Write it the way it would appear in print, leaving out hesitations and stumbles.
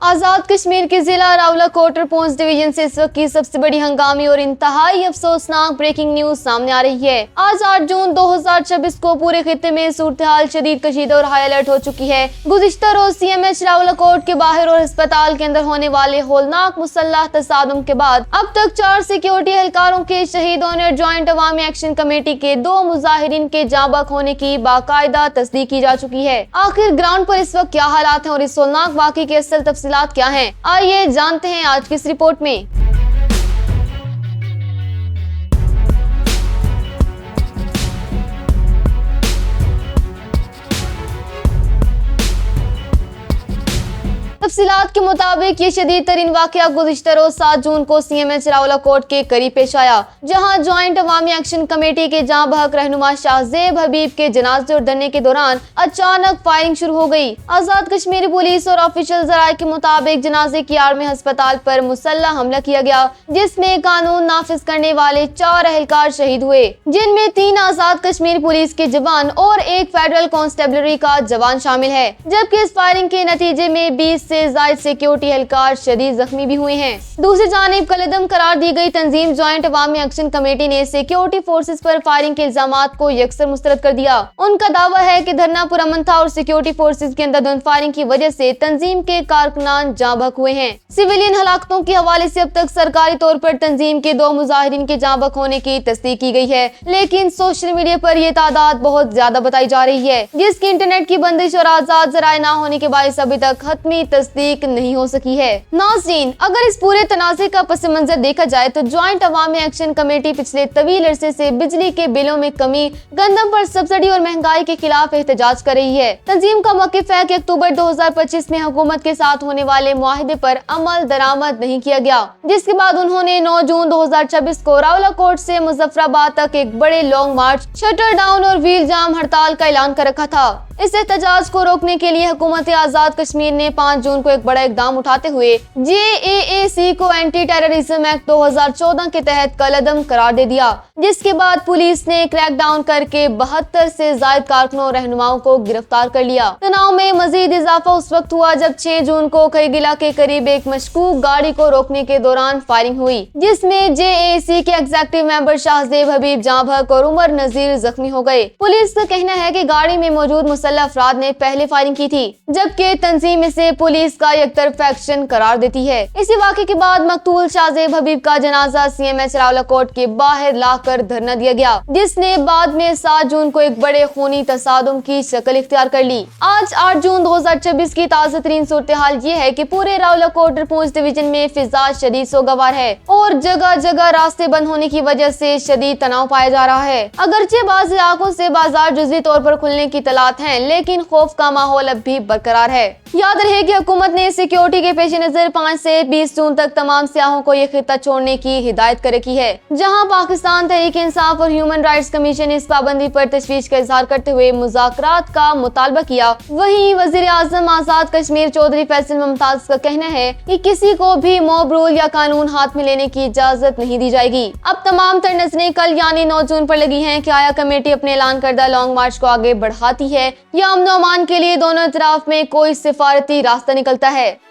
आजाद कश्मीर के जिला रावलाकोट और पूंछ डिवीजन से इस वक्त की सबसे बड़ी हंगामी और इंतहाई अफसोसनाक ब्रेकिंग न्यूज सामने आ रही है। आज 8 जून 2026 को पूरे खित्ते में सूरत हाल शदीद कशीदा और हाई अलर्ट हो चुकी है। गुज़िश्ता रोज CMH रावलाकोट के बाहर और अस्पताल के अंदर होने वाले होलनाक मुसल्लह तसादुम के बाद अब तक 4 सिक्योरिटी एहलकारों के शहीद होने और ज्वाइंट अवामी एक्शन कमेटी के 2 मुजाहिरीन के जांबाक होने की बाकायदा तस्दीक की जा चुकी है। आखिर ग्राउंड पर इस वक्त क्या हालात हैं और इस होलनाक वाक़े की असल तफसीलात क्या हैं, आइए जानते हैं आज की इस रिपोर्ट में। तफसीलात के मुताबिक ये शदीद तरीन वाक़या गुज़िश्ता रोज 7 जून को CMH रावलाकोट के करीब पेश आया, जहां ज्वाइंट अवामी एक्शन कमेटी के जां बहक रहनुमा शाहजेब हबीब के जनाजे और धरने के दौरान अचानक फायरिंग शुरू हो गई। आजाद कश्मीरी पुलिस और ऑफिशियल ज़राए के मुताबिक जनाजे की आड़ में अस्पताल पर मुसल्लह हमला किया गया, जिसमें कानून नाफिज करने वाले 4 एहलकार शहीद हुए, जिनमें 3 आजाद कश्मीर पुलिस के जवान और 1 फेडरल कांस्टेबलरी का जवान शामिल है। जबकि इस फायरिंग के नतीजे में 20 से जायद सिक्योरिटी एहलकार शदीद जख्मी भी हुए हैं। दूसरी जानिब कलदम करार दी गई तंजीम ज्वाइंट अवामी एक्शन कमेटी ने सिक्योरिटी फोर्सेस पर फायरिंग के इल्जामात को यकसर मुस्तरद कर दिया। उनका दावा है कि धरना पुरअमन था और सिक्योरिटी फोर्सेस के अंदर फायरिंग की वजह से तंजीम के कारकुनान जाँ बहक हुए हैं। सिविलियन हलाकतों के हवाले से अब तक सरकारी तौर पर तंजीम के 2 मुजाहिरीन के जाँ बहक होने की तस्दीक की गई है, लेकिन सोशल मीडिया पर यह तादाद बहुत ज्यादा बताई जा रही है, जिसकी इंटरनेट की बंदिश और आजाद जराए न होने के बायस अभी तक हतमी तस्दीक नहीं हो सकी है। नाज़रीन, अगर इस पूरे तनाज़े का पस मंजर देखा जाए तो ज्वाइंट अवामी एक्शन कमेटी पिछले तवील अरसे से बिजली के बिलों में कमी, गंदम पर सब्सिडी और महंगाई के खिलाफ एहतजाज कर रही है। तंजीम का मौक़िफ़ है कि अक्टूबर 2025 में हुकूमत के साथ होने वाले मुआहिदे पर अमल दरामद नहीं किया गया, जिसके बाद उन्होंने 9 जून 2026 को रावलाकोट से मुजफ्फराबाद तक एक बड़े लॉन्ग मार्च, शटर डाउन और व्हील जाम हड़ताल का ऐलान कर रखा था। इस एहतजाज को रोकने के लिए हुकूमत आजाद कश्मीर ने 5 जून को एक बड़ा इकदाम उठाते हुए JAAC को एंटी टेररिज्म एक्ट 2014 के तहत कलअदम करार दे दिया, जिसके बाद पुलिस ने क्रैकडाउन करके 72 से जायद कारकुनों और रहनुमाओं को गिरफ्तार कर लिया। तनाव में मजीद इजाफा उस वक्त हुआ जब 6 जून को खरीगिला के करीब एक मशकूक गाड़ी को रोकने के दौरान फायरिंग हुई, जिसमें JAAC के एग्जीक्यूटिव मेंबर शाहजेब हबीब जाँ बहक और उमर नजीर जख्मी हो गए। पुलिस का कहना है कि गाड़ी में मौजूद अफराद ने पहले फायरिंग की थी, जबकि तंजीम इसे पुलिस का एकतरफा एक्शन करार देती है। इसी वाक़े के बाद मकतूल शाहजेब हबीब का जनाजा CMH रावलाकोट के बाहर लाकर धरना दिया गया, जिसने बाद में 7 जून को एक बड़े खूनी तसादुम की शक्ल इख्तियार कर ली। आज 8 जून 2026 की ताज़ा तरीन सूरत हाल ये है कि पूरे रावलाकोट और पूंछ डिवीजन में फिजा शदीद सोगवार है और जगह जगह रास्ते बंद होने की वजह से शदीद तनाव पाया जा रहा है। अगरचे बाज़ इलाकों से बाजार जुज़वी तौर पर खुलने की तलात है, लेकिन खौफ का माहौल अब भी बरकरार है। याद रहे कि हुकूमत ने सिक्योरिटी के पेश नजर 5 से 20 जून तक तमाम सियाहों को यह खित्ता छोड़ने की हिदायत कर रखी है। जहां पाकिस्तान तहरीक इंसाफ और ह्यूमन राइट्स कमीशन इस पाबंदी पर तशवीश का इजहार करते हुए मुज़ाकरात का मुतालबा किया, वहीं वज़ीर आज़म आजाद कश्मीर चौधरी फैसल मुमताज का कहना है कि किसी को भी मॉब रूल या कानून हाथ में लेने की इजाजत नहीं दी जाएगी। अब तमाम तर नजरें कल यानी 9 जून पर लगी हैं कि आया कमेटी अपने ऐलान करदा लॉन्ग मार्च को आगे बढ़ाती है या अमन-ओ-अमान के लिए दोनों तरफ में कोई सिफारती रास्ता निकलता है।